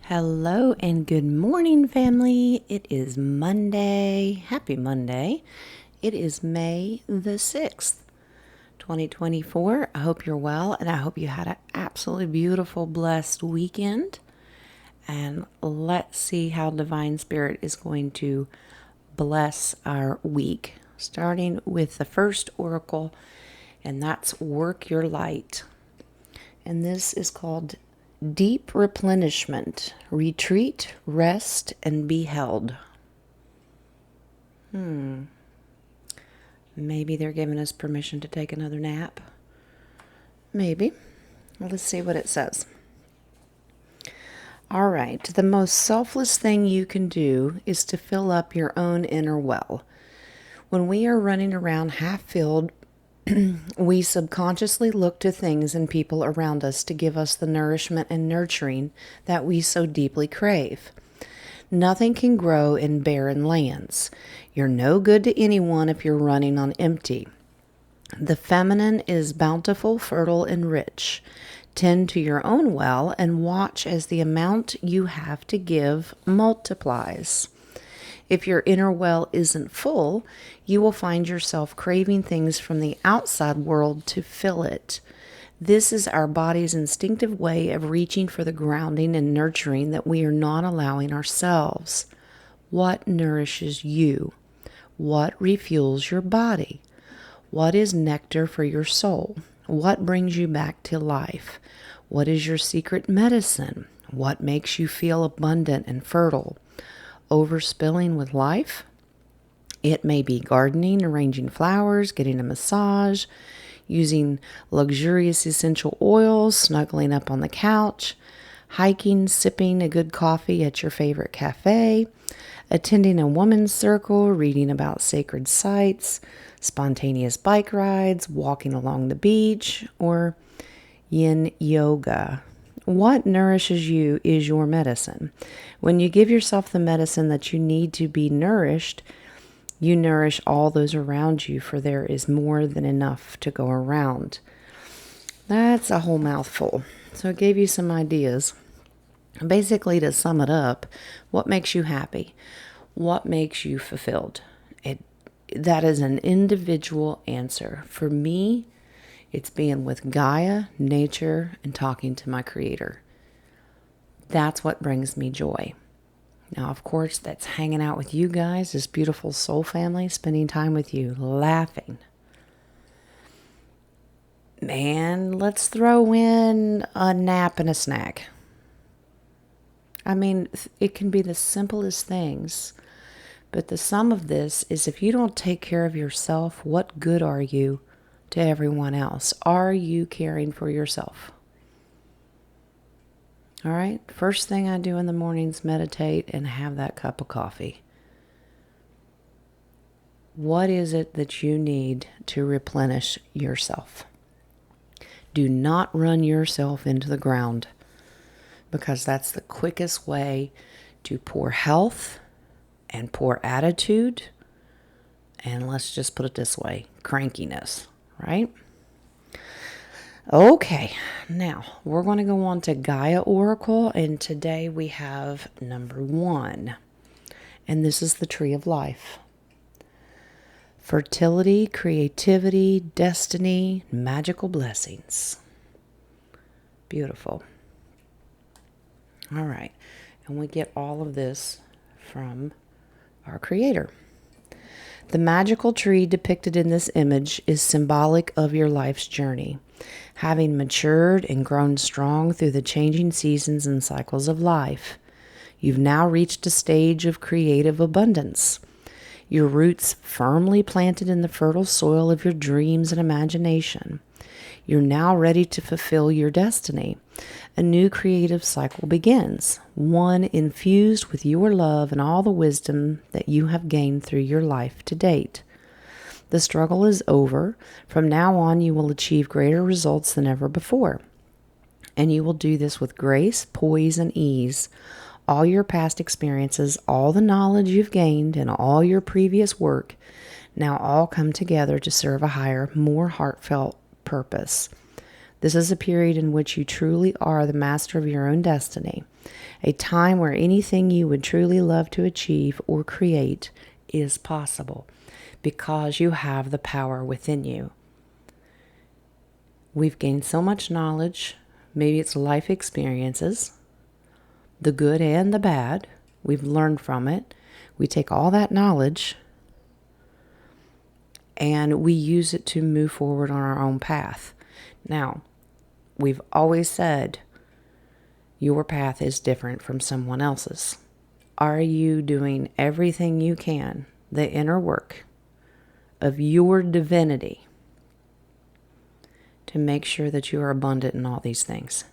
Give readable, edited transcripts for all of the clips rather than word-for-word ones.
Hello and good morning, family. It is Monday. Happy Monday. It is May the 6th, 2024. I hope you're well and I hope you had an absolutely beautiful, blessed weekend. And let's see how Divine Spirit is going to bless our week, starting with the first oracle, and that's Work Your Light. And this is called Deep Replenishment, Retreat, Rest, and Be Held. Maybe they're giving us permission to take another nap. Maybe. Well, let's see what it says. All right. The most selfless thing you can do is to fill up your own inner well. When we are running around half filled, we subconsciously look to things and people around us to give us the nourishment and nurturing that we so deeply crave. Nothing can grow in barren lands. You're no good to anyone if you're running on empty. The feminine is bountiful, fertile, and rich. Tend to your own well and watch as the amount you have to give multiplies. If your inner well isn't full, you will find yourself craving things from the outside world to fill it. This is our body's instinctive way of reaching for the grounding and nurturing that we are not allowing ourselves. What nourishes you? What refuels your body? What is nectar for your soul? What brings you back to life? What is your secret medicine? What makes you feel abundant and fertile? Overspilling with life? It may be gardening, arranging flowers, getting a massage, using luxurious essential oils, snuggling up on the couch, hiking, sipping a good coffee at your favorite cafe, attending a women's circle, reading about sacred sites, spontaneous bike rides, walking along the beach, or yin yoga. What nourishes you is your medicine. When you give yourself the medicine that you need to be nourished, you nourish all those around you, for there is more than enough to go around. That's a whole mouthful. So I gave you some ideas. Basically, to sum it up, what makes you happy? What makes you fulfilled? That is an individual answer. For me, it's being with Gaia, nature, and talking to my Creator. That's what brings me joy. Now, of course, that's hanging out with you guys, this beautiful soul family, spending time with you, laughing. Man, let's throw in a nap and a snack. I mean, it can be the simplest things. But the sum of this is, if you don't take care of yourself, what good are you to everyone else? Are you caring for yourself? All right. First thing I do in the morning is meditate and have that cup of coffee. What is it that you need to replenish yourself? Do not run yourself into the ground, because that's the quickest way to poor health and poor attitude. And let's just put it this way, crankiness, right? Okay, now we're going to go on to Gaia Oracle, and today we have number 1, and this is the Tree of Life. Fertility, creativity, destiny, magical blessings. Beautiful. All right, and we get all of this from our Creator. The magical tree depicted in this image is symbolic of your life's journey. Having matured and grown strong through the changing seasons and cycles of life, you've now reached a stage of creative abundance. Your roots firmly planted in the fertile soil of your dreams and imagination. You're now ready to fulfill your destiny. A new creative cycle begins, one infused with your love and all the wisdom that you have gained through your life to date. The struggle is over. From now on, you will achieve greater results than ever before. And you will do this with grace, poise, and ease. All your past experiences, all the knowledge you've gained, and all your previous work now all come together to serve a higher, more heartfelt purpose. This is a period in which you truly are the master of your own destiny, a time where anything you would truly love to achieve or create is possible because you have the power within you. We've gained so much knowledge. Maybe it's life experiences, the good and the bad. We've learned from it. We take all that knowledge and we use it to move forward on our own path. Now, we've always said your path is different from someone else's. Are you doing everything you can, the inner work of your divinity, to make sure that you are abundant in all these things?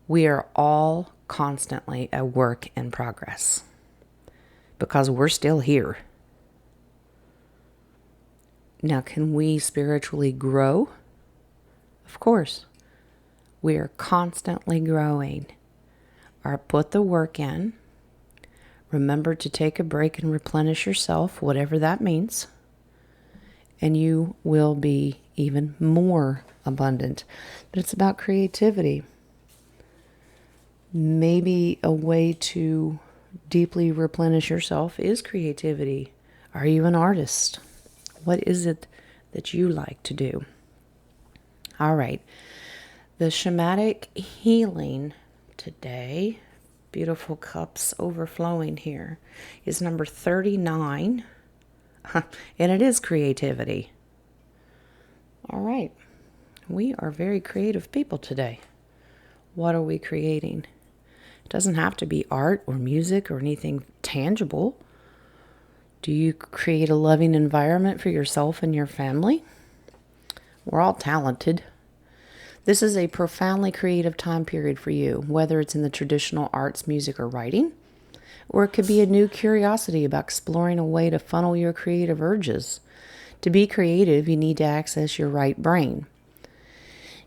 We are all constantly a work in progress because we're still here. Now, can we spiritually grow? Of course. We are constantly growing. Put the work in. Remember to take a break and replenish yourself, whatever that means. And you will be even more abundant. But it's about creativity. Maybe a way to deeply replenish yourself is creativity. Are you an artist? What is it that you like to do? All right. The shamanic healing today, beautiful cups overflowing here, is number 39. And it is creativity. All right. We are very creative people today. What are we creating? It doesn't have to be art or music or anything tangible. Do you create a loving environment for yourself and your family? We're all talented. This is a profoundly creative time period for you, whether it's in the traditional arts, music, or writing, or it could be a new curiosity about exploring a way to funnel your creative urges. To be creative, you need to access your right brain,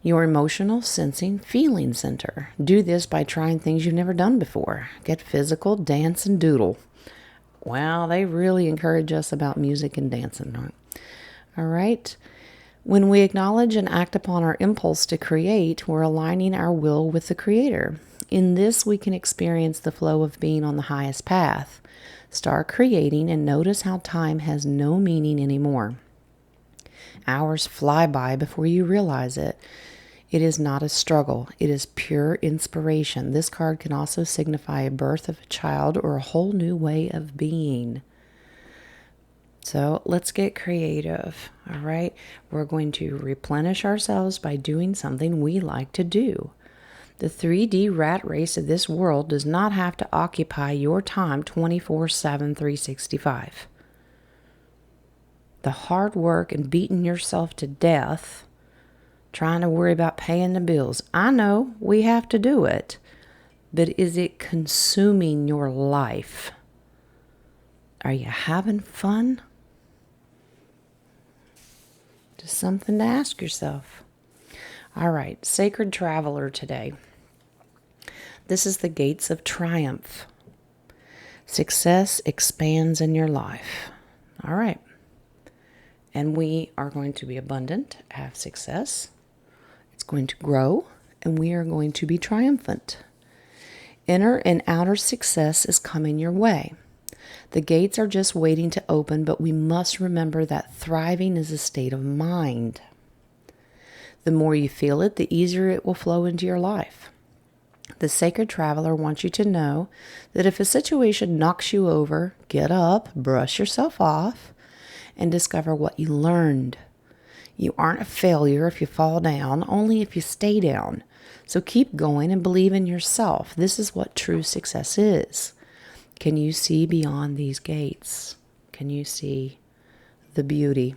your emotional, sensing, feeling center. Do this by trying things you've never done before. Get physical, dance, and doodle. Well, they really encourage us about music and dancing. All right. When we acknowledge and act upon our impulse to create, we're aligning our will with the Creator. In this, we can experience the flow of being on the highest path. Start creating and notice how time has no meaning anymore. Hours fly by before you realize it. It is not a struggle. It is pure inspiration. This card can also signify a birth of a child or a whole new way of being. So let's get creative, all right? We're going to replenish ourselves by doing something we like to do. The 3D rat race of this world does not have to occupy your time 24/7, 365. The hard work and beating yourself to death, trying to worry about paying the bills. I know we have to do it, but is it consuming your life? Are you having fun? Just something to ask yourself. All right, Sacred Traveler today. This is the gates of triumph. Success expands in your life. All right. And we are going to be abundant, have success. It's going to grow, and we are going to be triumphant. Inner and outer success is coming your way. The gates are just waiting to open, but we must remember that thriving is a state of mind. The more you feel it, the easier it will flow into your life. The Sacred Traveler wants you to know that if a situation knocks you over, get up, brush yourself off, and discover what you learned. You aren't a failure if you fall down, only if you stay down. So keep going and believe in yourself. This is what true success is. Can you see beyond these gates? Can you see the beauty?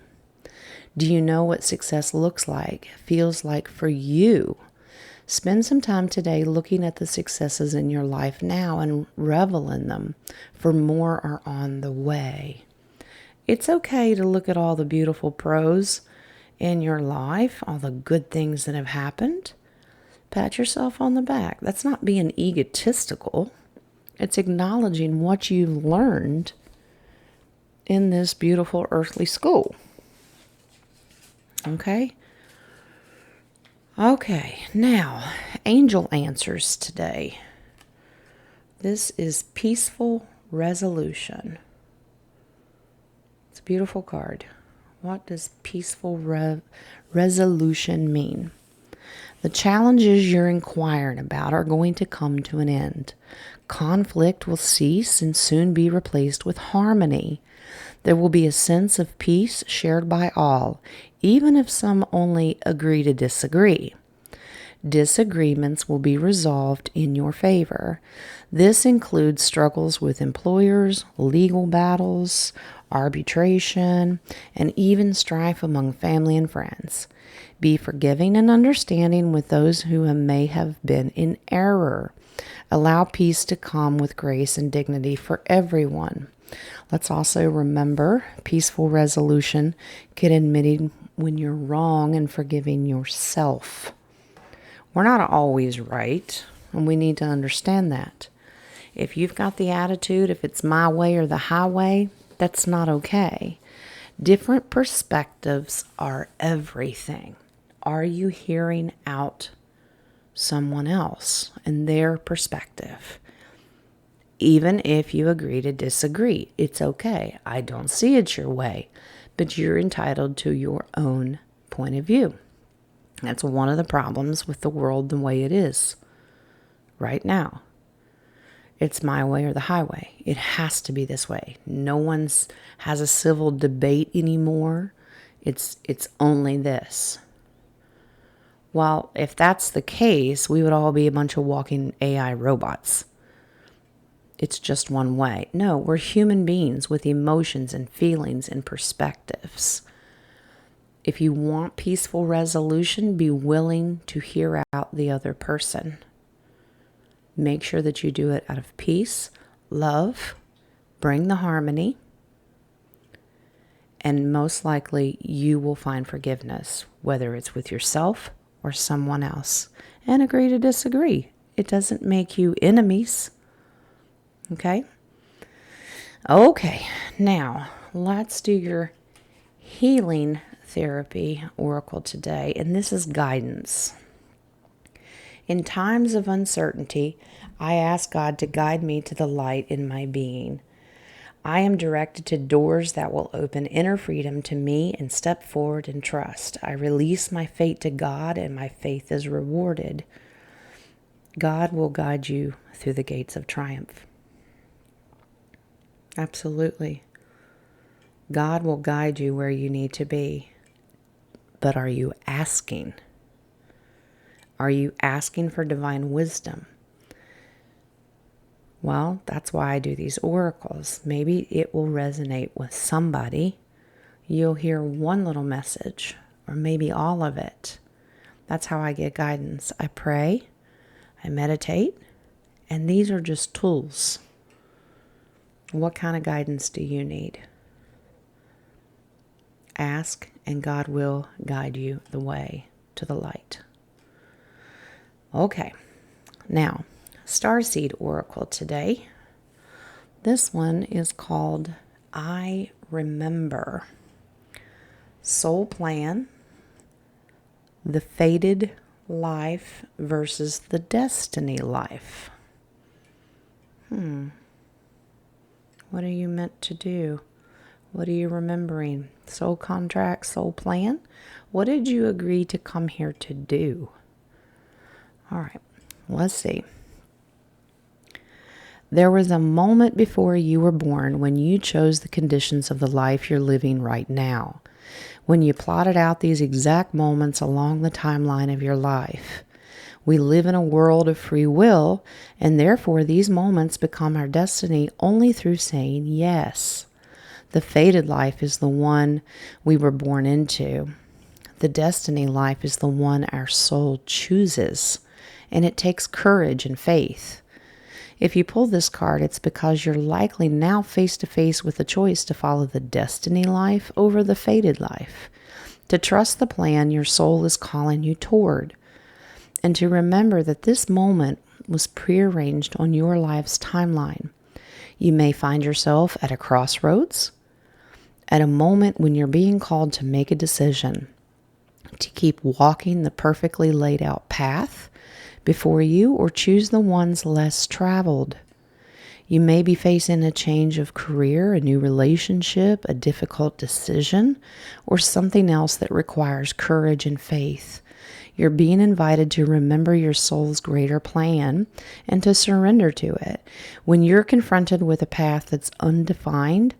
Do you know what success looks like, feels like for you? Spend some time today looking at the successes in your life now and revel in them, for more are on the way. It's okay to look at all the beautiful pros in your life, all the good things that have happened. Pat yourself on the back. That's not being egotistical. It's acknowledging what you've learned in this beautiful earthly school. Okay? Okay, now, angel answers today. This is peaceful resolution. It's a beautiful card. What does peaceful resolution mean? The challenges you're inquiring about are going to come to an end. Conflict will cease and soon be replaced with harmony. There will be a sense of peace shared by all, even if some only agree to disagree. Disagreements will be resolved in your favor. This includes struggles with employers, legal battles, arbitration, and even strife among family and friends. Be forgiving and understanding with those who may have been in error. Allow peace to come with grace and dignity for everyone. Let's also remember peaceful resolution can admitting when you're wrong and forgiving yourself. We're not always right, and we need to understand that. If you've got the attitude, if it's my way or the highway, that's not okay. Different perspectives are everything. Are you hearing out someone else and their perspective? Even if you agree to disagree, it's okay. I don't see it your way, but you're entitled to your own point of view. That's one of the problems with the world the way it is right now. It's my way or the highway. It has to be this way. No one's has a civil debate anymore. It's only this. Well, if that's the case, we would all be a bunch of walking AI robots. It's just one way. No, we're human beings with emotions and feelings and perspectives. If you want peaceful resolution, be willing to hear out the other person. Make sure that you do it out of peace, love, bring the harmony, and most likely you will find forgiveness, whether it's with yourself or someone else. And agree to disagree. It doesn't make you enemies. Okay? Okay, now let's do your healing therapy oracle today, and this is guidance. In times of uncertainty, I ask God to guide me to the light in my being. I am directed to doors that will open inner freedom to me and step forward in trust. I release my fate to God, and my faith is rewarded. God will guide you through the gates of triumph. Absolutely. God will guide you where you need to be. But are you asking? Are you asking for divine wisdom? Well, that's why I do these oracles. Maybe it will resonate with somebody. You'll hear one little message, or maybe all of it. That's how I get guidance. I pray, I meditate, and these are just tools. What kind of guidance do you need? Ask, and God will guide you the way to the light. Okay, now, Starseed Oracle today. This one is called I Remember. Soul Plan, the fated life versus the destiny life. What are you meant to do? What are you remembering? Soul contract, soul plan? What did you agree to come here to do? All right, let's see. There was a moment before you were born when you chose the conditions of the life you're living right now. When you plotted out these exact moments along the timeline of your life. We live in a world of free will, and therefore these moments become our destiny only through saying yes. The fated life is the one we were born into. The destiny life is the one our soul chooses, and it takes courage and faith. If you pull this card, it's because you're likely now face to face with a choice to follow the destiny life over the fated life, to trust the plan your soul is calling you toward, and to remember that this moment was prearranged on your life's timeline. You may find yourself at a crossroads, at a moment when you're being called to make a decision. to keep walking the perfectly laid out path before you, or choose the ones less traveled. You may be facing a change of career, a new relationship, a difficult decision, or something else that requires courage and faith. You're being invited to remember your soul's greater plan and to surrender to it. When you're confronted with a path that's undefined,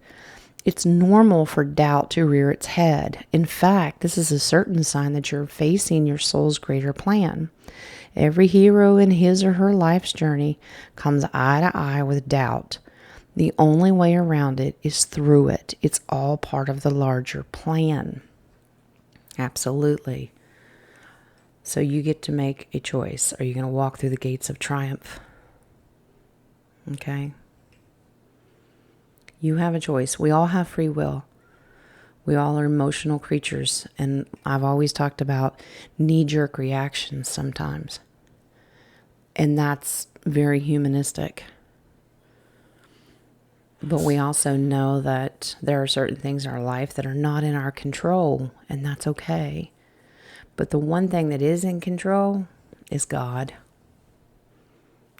it's normal for doubt to rear its head. In fact, this is a certain sign that you're facing your soul's greater plan. Every hero in his or her life's journey comes eye to eye with doubt. The only way around it is through it. It's all part of the larger plan. Absolutely. So you get to make a choice. Are you going to walk through the gates of triumph? Okay. You have a choice. We all have free will. We all are emotional creatures. And I've always talked about knee-jerk reactions sometimes. And that's very humanistic. But we also know that there are certain things in our life that are not in our control. And that's okay. But the one thing that is in control is God.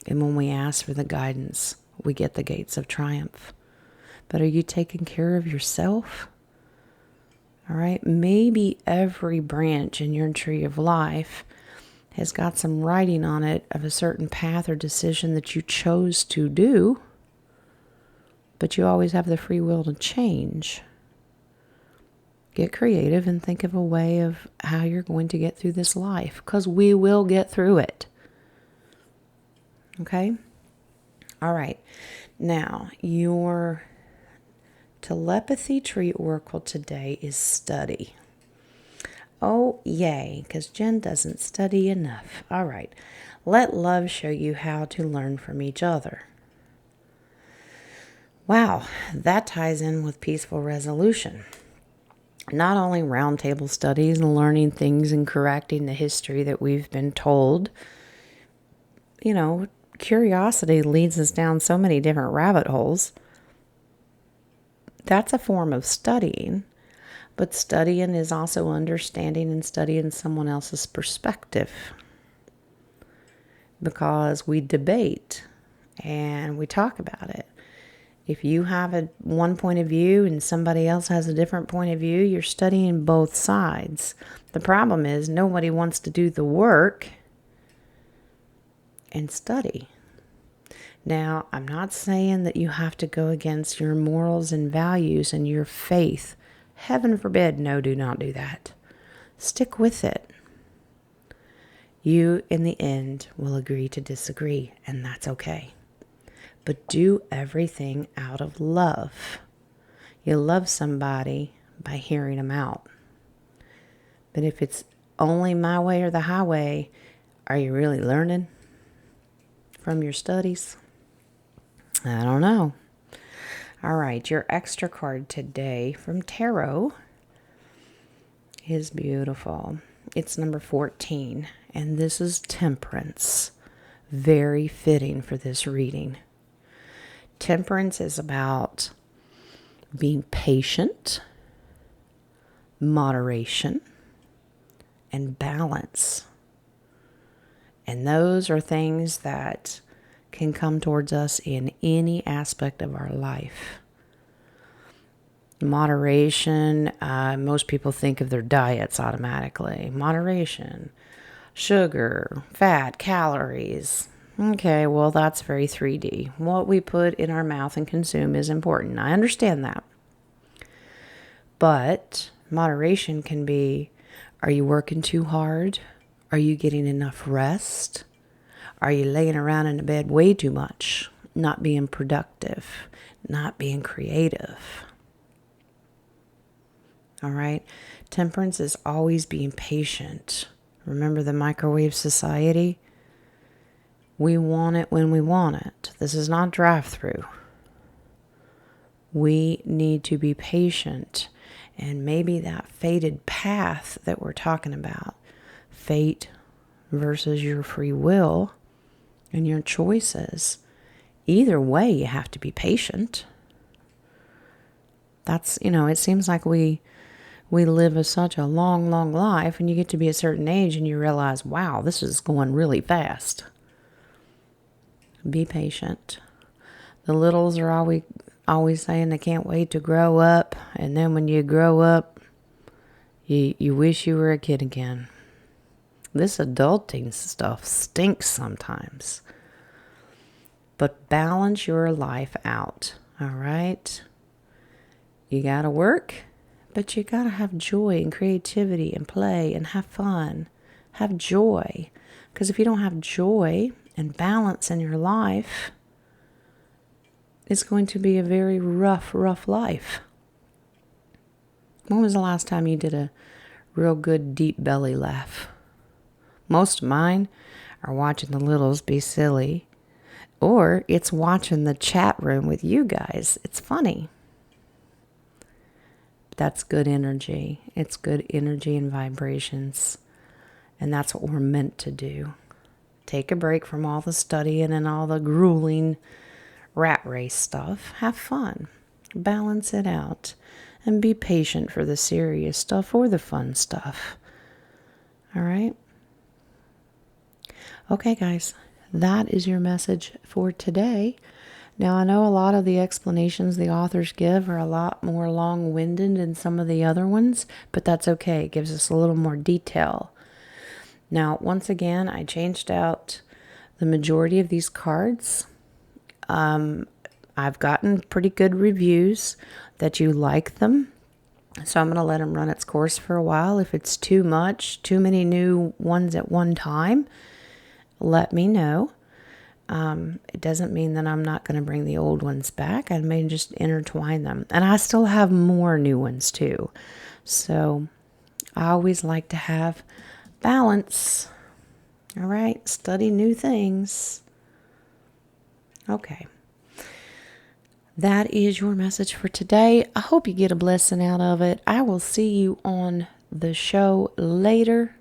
And when we ask for the guidance, we get the gates of triumph. But are you taking care of yourself? All right. Maybe every branch in your tree of life has got some writing on it of a certain path or decision that you chose to do, but you always have the free will to change. Get creative and think of a way of how you're going to get through this life, because we will get through it. Okay? All right. Now, your telepathy tree oracle today is study. Oh, yay, because Jen doesn't study enough. All right. Let love show you how to learn from each other. Wow, that ties in with peaceful resolution. Not only roundtable studies and learning things and correcting the history that we've been told. You know, curiosity leads us down so many different rabbit holes. That's a form of studying. But studying is also understanding and studying someone else's perspective. Because we debate and we talk about it. If you have one point of view and somebody else has a different point of view, you're studying both sides. The problem is nobody wants to do the work and study. Now, I'm not saying that you have to go against your morals and values and your faith. Heaven forbid, no, do not do that. Stick with it. You, in the end, will agree to disagree, and that's okay. But do everything out of love. You love somebody by hearing them out. But if it's only my way or the highway, are you really learning from your studies? I don't know. All right, your extra card today from Tarot is beautiful. It's number 14, and this is Temperance. Very fitting for this reading. Temperance is about being patient, moderation, and balance. And those are things that can come towards us in any aspect of our life. Moderation, most people think of their diets automatically. Moderation, sugar, fat, calories. Okay, well, that's very 3D. What we put in our mouth and consume is important. I understand that. But moderation can be, are you working too hard? Are you getting enough rest? Are you laying around in the bed way too much? Not being productive, not being creative. All right? Temperance is always being patient. Remember the microwave society? We want it when we want it. This is not drive-through. We need to be patient. And maybe that fated path that we're talking about, fate versus your free will and your choices, either way, you have to be patient. That's, it seems like we We live such a long, long life, and you get to be a certain age and you realize, wow, this is going really fast. Be patient. The littles are always saying they can't wait to grow up, and then when you grow up, you wish you were a kid again. This adulting stuff stinks sometimes. But balance your life out, all right? You got to work, but you got to have joy and creativity and play and have fun. Have joy. Because if you don't have joy and balance in your life, it's going to be a very rough life. When was the last time you did a real good deep belly laugh? Most of mine are watching the littles be silly, or it's watching the chat room with you guys. It's funny. That's good energy. It's good energy and vibrations. And that's what we're meant to do. Take a break from all the studying and all the grueling rat race stuff. Have fun. Balance it out. And be patient for the serious stuff or the fun stuff. All right? Okay, guys. That is your message for today. Now, I know a lot of the explanations the authors give are a lot more long-winded than some of the other ones, but that's okay. It gives us a little more detail. Now, once again, I changed out the majority of these cards. I've gotten pretty good reviews that you like them. So I'm going to let them run its course for a while. If it's too much, too many new ones at one time, let me know. It doesn't mean that I'm not going to bring the old ones back. I may just intertwine them. And I still have more new ones too. So I always like to have balance. All right. Study new things. Okay. That is your message for today. I hope you get a blessing out of it. I will see you on the show later.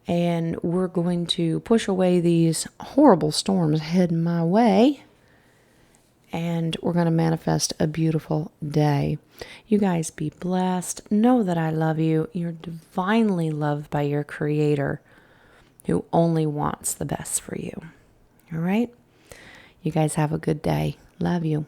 And we're going to push away these horrible storms heading my way. And we're going to manifest a beautiful day. You guys be blessed. Know that I love you. You're divinely loved by your Creator, who only wants the best for you. All right? You guys have a good day. Love you.